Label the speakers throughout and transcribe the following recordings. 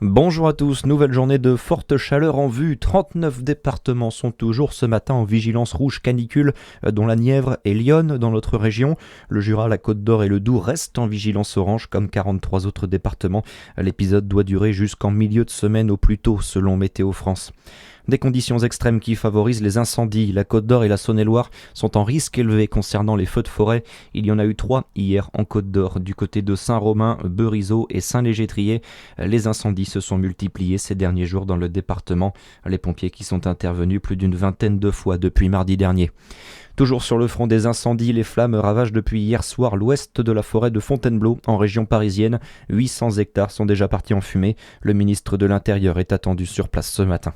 Speaker 1: Bonjour à tous, nouvelle journée de forte chaleur en vue. 39 départements sont toujours ce matin en vigilance rouge canicule, dont la Nièvre et l'Yonne dans notre région. Le Jura, la Côte d'Or et le Doubs restent en vigilance orange comme 43 autres départements. L'épisode doit durer jusqu'en milieu de semaine au plus tôt selon Météo France. Des conditions extrêmes qui favorisent les incendies. La Côte d'Or et la Saône-et-Loire sont en risque élevé concernant les feux de forêt. Il y en a eu 3 hier en Côte d'Or. Du côté de Saint-Romain, Beurizeau et Saint-Léger-Trier, les incendies se sont multipliés ces derniers jours dans le département. Les pompiers qui sont intervenus plus d'une vingtaine de fois depuis mardi dernier. Toujours sur le front des incendies, les flammes ravagent depuis hier soir l'ouest de la forêt de Fontainebleau, en région parisienne. 800 hectares sont déjà partis en fumée. Le ministre de l'Intérieur est attendu sur place ce matin.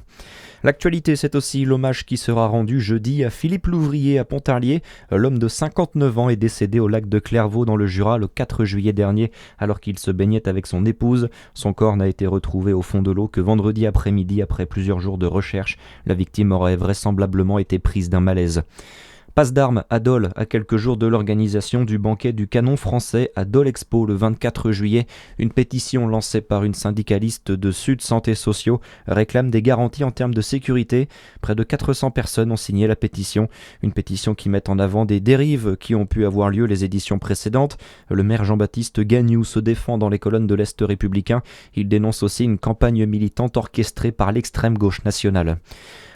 Speaker 1: L'actualité, c'est aussi l'hommage qui sera rendu jeudi à Philippe Louvrier à Pontarlier. L'homme de 59 ans est décédé au lac de Clairvaux dans le Jura le 4 juillet dernier alors qu'il se baignait avec son épouse. Son corps n'a été retrouvé au fond de l'eau que vendredi après-midi après plusieurs jours de recherche. La victime aurait vraisemblablement été prise d'un malaise. Passe d'armes à Dole, à quelques jours de l'organisation du banquet du canon français à Dole Expo le 24 juillet. Une pétition lancée par une syndicaliste de Sud Santé Sociaux réclame des garanties en termes de sécurité. Près de 400 personnes ont signé la pétition. Une pétition qui met en avant des dérives qui ont pu avoir lieu les éditions précédentes. Le maire Jean-Baptiste Gagnou se défend dans les colonnes de l'Est républicain. Il dénonce aussi une campagne militante orchestrée par l'extrême gauche nationale.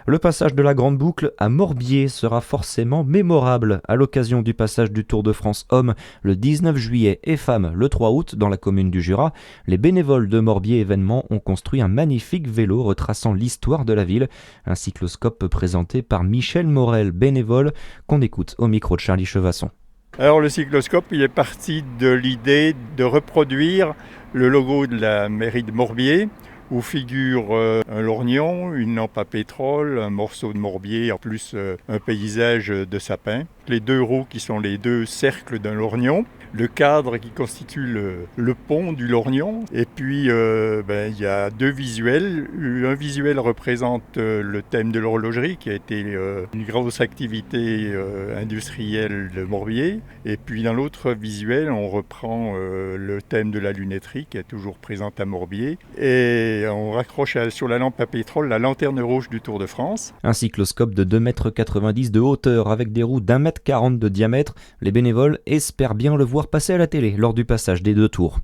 Speaker 1: Le passage de la Grande Boucle à Morbier sera forcément mémorable à l'occasion du passage du Tour de France Hommes le 19 juillet et Femmes le 3 août dans la commune du Jura. Les bénévoles de Morbier Événements ont construit un magnifique vélo retraçant l'histoire de la ville. Un cycloscope présenté par Michel Morel, bénévole, qu'on écoute au micro de Charlie Chevasson.
Speaker 2: Alors le cycloscope, il est parti de l'idée de reproduire le logo de la mairie de Morbier, où figure un lorgnon, une lampe à pétrole, un morceau de morbier, en plus un paysage de sapin. Les deux roues qui sont les deux cercles d'un lorgnon, le cadre qui constitue le pont du lorgnon, et puis il y a deux visuels. Un visuel représente le thème de l'horlogerie, qui a été une grosse activité industrielle de Morbier, et puis dans l'autre visuel, on reprend le thème de la lunetterie, qui est toujours présente à Morbier, et on raccroche sur la lampe à pétrole la lanterne rouge du Tour de France.
Speaker 1: Un cycloscope de 2,90 m de hauteur avec des roues d'1,40 m de diamètre. Les bénévoles espèrent bien le voir passer à la télé lors du passage des 2 tours.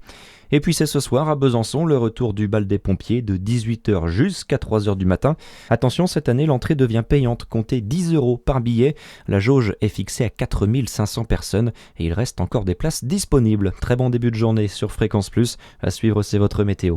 Speaker 1: Et puis c'est ce soir à Besançon le retour du bal des pompiers de 18h jusqu'à 3h du matin. Attention, cette année l'entrée devient payante, comptez 10 € par billet. La jauge est fixée à 4500 personnes et il reste encore des places disponibles. Très bon début de journée sur Fréquence Plus. À suivre, c'est votre météo.